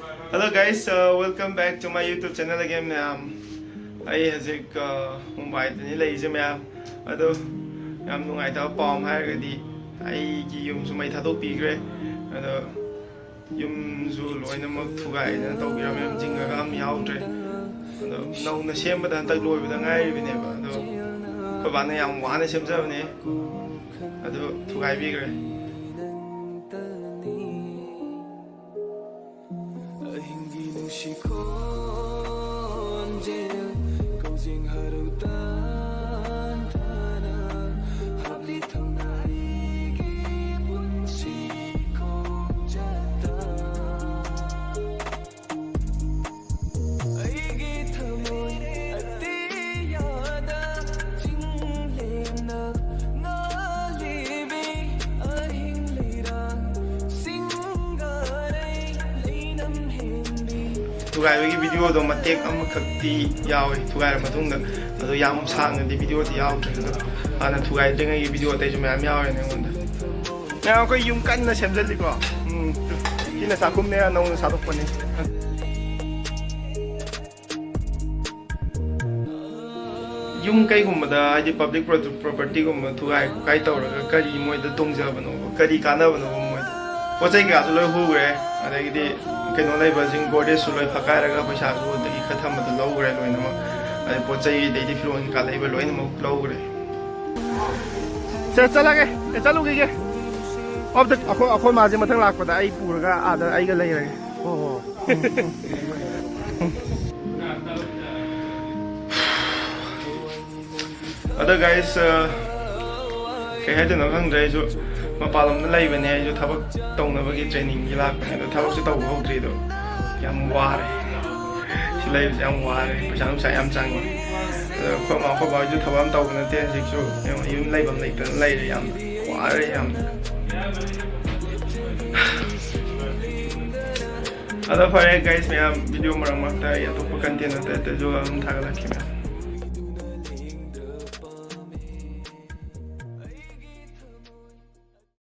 Hello guys, welcome back to my YouTube channel again ma'am. I hazik Mumbai ni leise ma'am. Ado yam nungai ta paum hairagadi ai gi yum sumai thadok pigre. Ado yum zu loinamak thugai na tawbira ma'am jinga ga am yaudre. Ado nauna sembada hantak loibada ngai bineba. Ado kobana yam wana semjabane. Ado thugai bigre. Thugai bagi video do matek am khakti yawi thugai ra matung da yam sang di video di yaw ana thugai dengai gi video tai juma yawi ne ngonda na ko yum kan na semjali ko kina sakum ne na sa tok pani yum kai gum da ai public property gum thugai kai tawra kari moi da tongja bano kari kana bano moi pochai ga loi hu gre ada gi keno lai bazing borde suloi phakai raga paisa su dagi khatham da logre loina ma ai pochai dei di filon ka lai ba loina ma logre chala ge chalu ge ob da akho ma je mathang lak pa da ai puraga ada ai ga lai rage other guys kay hadin ang dai jo mapalam na live ne jo thabak tong na bagi training gi lak ne do thabak su taw ho tri do yam ware si live yam ware pasang sa yam chang ko ma ko ba jo thabam taw na te sik su yum live am like lai yam ware yam other for guys me video marang makta ya to content na te jo am thagala ki